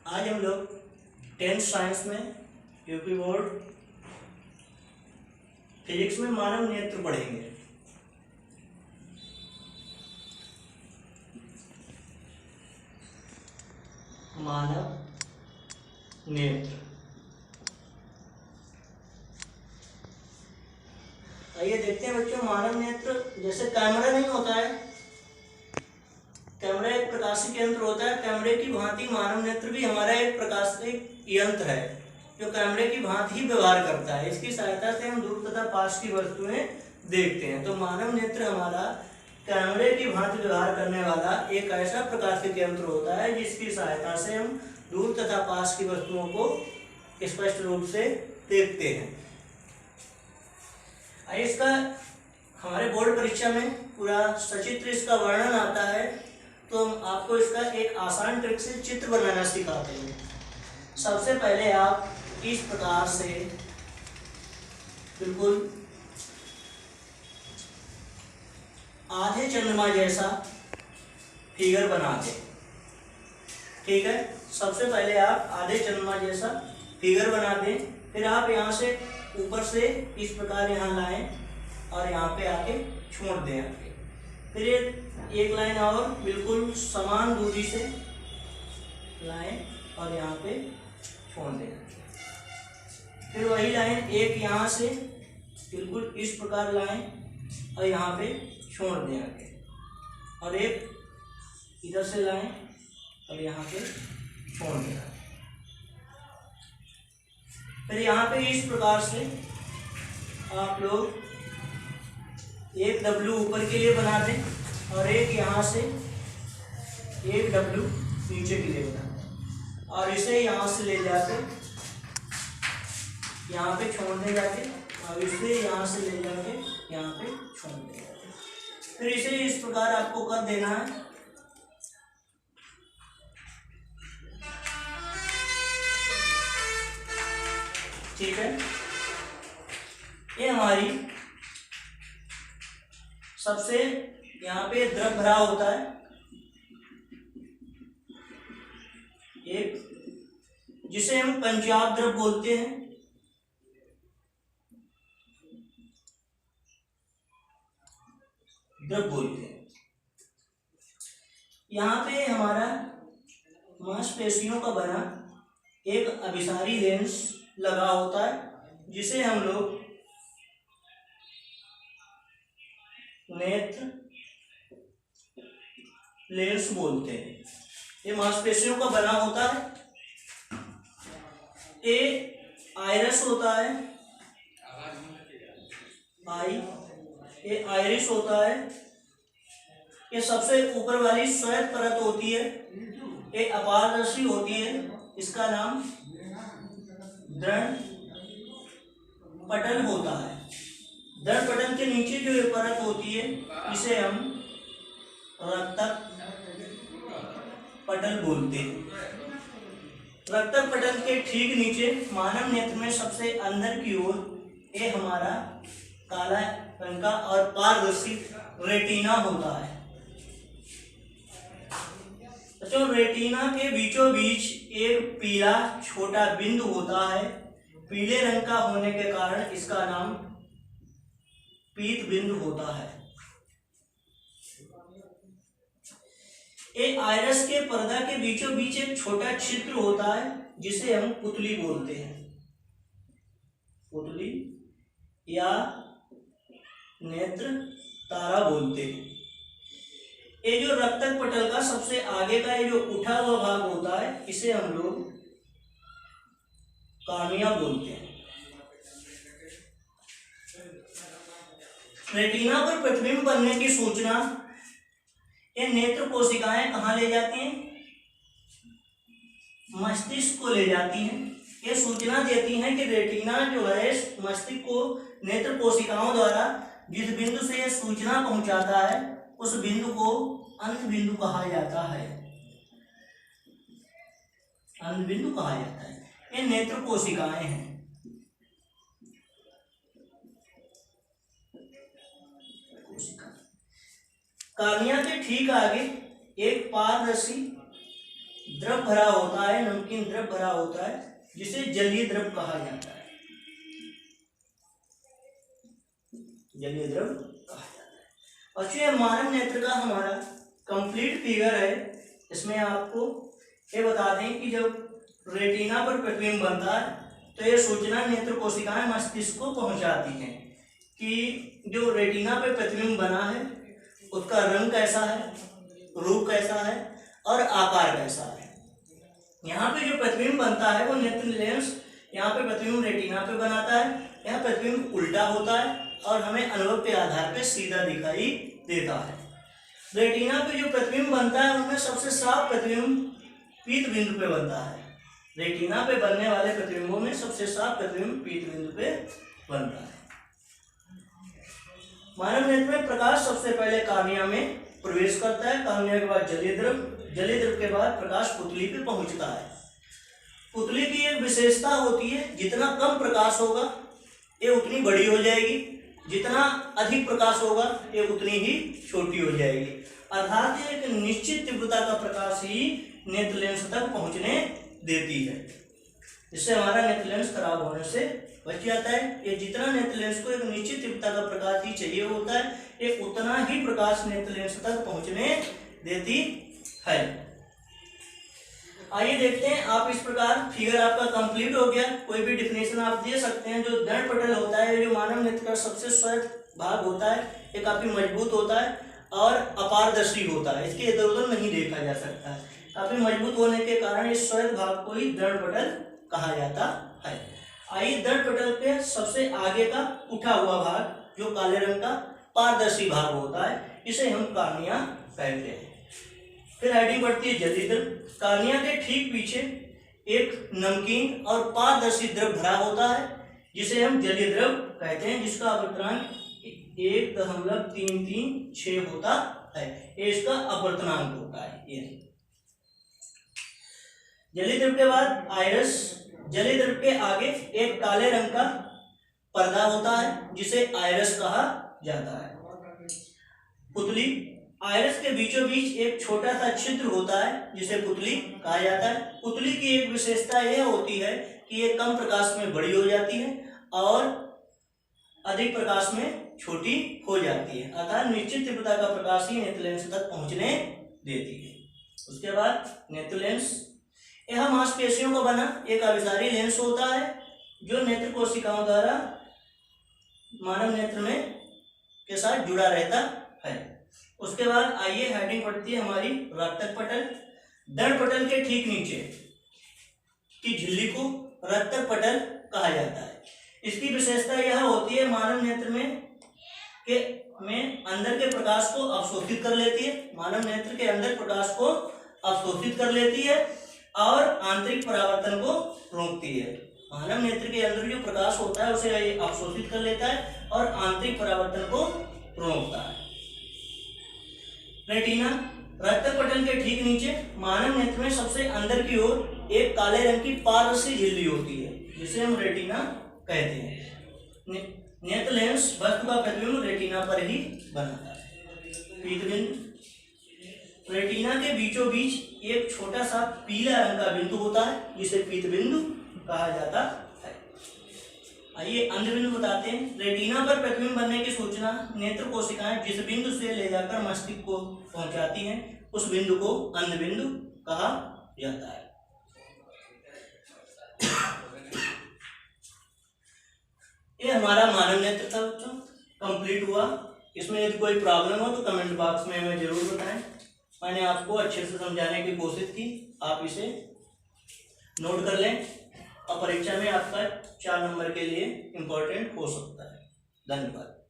आज हम लोग 10th साइंस में यूपी बोर्ड फिजिक्स में मानव नेत्र पढ़ेंगे। मानव नेत्र। आइए देखते हैं बच्चों, मानव नेत्र जैसे कैमरा नहीं होता है, कैमरा एक प्रकाशिक यंत्र होता है। कैमरे की भांति मानव नेत्र भी हमारा एक प्रकाशिक यंत्र है जो कैमरे की भांति ही व्यवहार करता है। इसकी सहायता से हम दूर तथा पास की वस्तुएं देखते हैं। तो मानव नेत्र हमारा कैमरे की भांति व्यवहार करने वाला एक ऐसा प्रकाशिक यंत्र होता है जिसकी सहायता से हम दूर तथा पास की वस्तुओं को स्पष्ट रूप से देखते हैं। इसका हमारे बोर्ड परीक्षा में पूरा सचित्र इसका वर्णन आता है, तो हम आपको इसका एक आसान ट्रिक से चित्र बनाना सिखाते हैं। सबसे पहले आप इस प्रकार से बिल्कुल आधे चंद्रमा जैसा फिगर बना दें। ठीक है, सबसे पहले आप आधे चंद्रमा जैसा फिगर बना दें। फिर आप यहाँ से ऊपर से इस प्रकार यहाँ लाएं और यहाँ पे आके छोड़ दें आके। फिर एक लाइन और बिल्कुल समान दूरी से लाएं और यहाँ पे छोड़ दें। फिर वही लाइन एक यहाँ से बिल्कुल इस प्रकार लाएं और यहाँ पे छोड़ दें आगे, और एक इधर से लाएं और यहाँ पे छोड़ दें। फिर यहाँ पे इस प्रकार से आप लोग एक डब्लू ऊपर के लिए बना दें और एक यहाँ से एक डब्लू नीचे के लिए बना दें, और इसे यहाँ से ले जाके यहाँ पे छोड़ दे जाके, और इसे यहाँ से ले जाके यहाँ पे छोड़ दे जाके। फिर इसे इस प्रकार आपको कर देना है। ठीक है, ये हमारी सबसे यहाँ पे द्रव भरा होता है एक, जिसे हम पंजाब द्रव बोलते हैं। द्रव बोलते हैं। यहाँ पे हमारा मांसपेशियों का बना एक अभिसारी लेंस लगा होता है जिसे हम लोग नेत्र लेंस बोलते हैं। ये मांसपेशियों का बना होता है। ये आइरस होता है, ये आइरिस होता है। ये सबसे ऊपर वाली श्वेत परत होती है, ये अपारदर्शी होती है। इसका नाम दृढ़ पटल होता है। दृढ़ पटल के नीचे जो ये परत होती है इसे हम रक्तक पटल बोलते हैं। रक्तक पटल के ठीक नीचे मानव नेत्र में सबसे अंदर की ओर ये हमारा काला रंग का और पारदर्शी रेटिना होता है। तो रेटिना के बीचों बीच एक पीला छोटा बिंदु होता है। पीले रंग का होने के कारण इसका नाम पीत बिंदु होता है। एक आइरस के पर्दा के बीचों बीच एक छोटा छिद्र होता है जिसे हम पुतली बोलते हैं। पुतली या नेत्र तारा बोलते हैं। ये जो रक्तक पटल का सबसे आगे का ये जो उठा हुआ भाग होता है इसे हम लोग कार्निया बोलते हैं। रेटिना पर प्रतिबिंब बनने की सूचना ये नेत्र कोशिकाएं कहाँ ले जाती हैं? मस्तिष्क को ले जाती हैं। ये सूचना देती हैं कि रेटिना जो है मस्तिष्क को नेत्र कोशिकाओं द्वारा जिस बिंदु से यह सूचना पहुंचाता है उस बिंदु को अंत बिंदु कहा जाता है। अंत बिंदु कहा जाता है। ये नेत्र कोशिकाएं हैं। कार्निया के ठीक आगे एक पारदर्शी द्रव भरा होता है, नमकीन द्रव भरा होता है, जिसे जलीय द्रव कहा जाता है, जलीय द्रव कहा जाता है। और ये मानव नेत्र का हमारा कंप्लीट फिगर है। इसमें आपको ये बता दें कि जब रेटिना पर प्रतिबिंब बनता है तो ये सूचना नेत्र कोशिकाएं मस्तिष्क को पहुंचाती हैं कि जो रेटिना पे प्रतिबिंब बना है उसका रंग कैसा है, रूप कैसा है और आकार कैसा है। यहाँ पे जो प्रतिबिंब बनता है वो नेत्र लेंस यहाँ पे प्रतिबिंब रेटिना पे बनाता है, यहाँ प्रतिबिंब उल्टा होता है और हमें अनुभव के आधार पे सीधा दिखाई देता है। रेटिना पे जो प्रतिबिंब बनता है उनमें सबसे साफ प्रतिबिंब पीत बिंदु पे बनता है। रेटिना पे बनने वाले प्रतिबिंबों में सबसे साफ प्रतिबिंब पीत बिंदु पे बनता है। मानव नेत्र में प्रकाश सबसे पहले कार्निया में प्रवेश करता है, कार्निया के बाद जलीय द्रव, जलीय द्रव के बाद प्रकाश पुतली पे पहुंचता है। पुतली की एक विशेषता होती है, जितना कम प्रकाश होगा ये उतनी बड़ी हो जाएगी, जितना अधिक प्रकाश होगा ये उतनी ही छोटी हो जाएगी। अर्थात एक निश्चित तीव्रता का प्रकाश ही नेत्र लेंस तक पहुंचने देती है। इससे हमारा नेत्र लेंस खराब होने से बच जाता है। ये जितना नेत्र लेंस को एक निश्चित तीव्रता का प्रकाश ही चाहिए होता है, ये उतना ही प्रकाश नेत्र लेंस तक पहुंचने देती है। आइए देखते हैं। आप इस प्रकार फिगर आपका कंप्लीट हो गया। कोई भी डिफिनेशन आप दे सकते हैं। जो दंड पटल होता है, जो मानव नेत्र का सबसे श्वेत भाग होता है, ये काफी मजबूत होता है और अपारदर्शी होता है, इसके इधर उधर नहीं देखा जा सकता है। काफी मजबूत होने के कारण इस श्वेत भाग को ही दंड पटल कहा जाता है। आइए दंड पटल के सबसे आगे का उठा हुआ भाग जो काले रंग का पारदर्शी भाग होता है, इसे हम कार्निया कहते हैं। फिर हेडिंग बढ़ती है जलीय द्रव। कार्निया के ठीक पीछे एक नमकीन और पारदर्शी द्रव भरा होता है, जिसे हम जलीय द्रव कहते हैं, जिसका अपवर्तनांक 1.336 होता है। ये इसका अपवर्तनांक होता है। ये जलीय द्रव के बाद आइरस। जलीय द्रव के आगे एक काले रंग का पर्दा होता है, जिसे आइरस कहा जाता है। पुतली। आइरस के बीचों बीच एक छोटा सा छिद्र होता है, जिसे पुतली कहा जाता है। पुतली की एक विशेषता यह होती है कि ये कम प्रकाश में बड़ी हो जाती है और अधिक प्रकाश में छोटी हो जाती है। अर्थात निश्चित तीव्रता का प्रकाश ही नेत्र लेंस तक पहुंचने देती है। उसके बाद नेत्र लेंस। यह मांसपेशियों का बना एक अभिसारी लेंस होता है, जो नेत्र कोशिकाओं द्वारा मानव नेत्र में के साथ जुड़ा रहता है। उसके बाद आइए हेडिंग पड़ती है हमारी रक्तक पटल। दंड पटल के ठीक नीचे की झिल्ली को रक्तक पटल कहा जाता है। इसकी विशेषता यह होती है, मानव नेत्र में अंदर के प्रकाश को अवशोषित कर लेती है। मानव नेत्र के अंदर प्रकाश को अवशोषित कर लेती है और आंतरिक परावर्तन को रोकती है। मानव नेत्र के अंदर जो प्रकाश होता है उसे ये अवशोषित कर लेता है और आंतरिक परावर्तन को रोकता है। रेटिना। रक्तक पटल के ठीक नीचे मानव नेत्र में सबसे अंदर की ओर एक काले रंग की पारदर्शी झिल्ली होती है, जिसे हम रेटिना कहते हैं। नेत्र लेंस वस्तु का प्रतिबिंब रेटिना पर ही बनाता है। पीतबिंदु। रेटिना के बीचों बीच एक छोटा सा पीला रंग का बिंदु होता है, जिसे पीत बिंदु कहा जाता है। आइए अंध बिंदु बताते हैं। रेटिना पर प्रतिबिंब बनने की सूचना नेत्र कोशिकाएं जिस बिंदु से ले जाकर मस्तिष्क को पहुंचाती हैं, उस बिंदु को अंध बिंदु कहा जाता है। ये हमारा मानव नेत्र था बच्चों, कंप्लीट हुआ। इसमें यदि कोई प्रॉब्लम हो तो कमेंट बॉक्स में हमें जरूर बताएं। मैंने आपको अच्छे से समझाने की कोशिश की, आप इसे नोट कर लें और परीक्षा में आपका 4 नंबर के लिए इम्पोर्टेंट हो सकता है। धन्यवाद।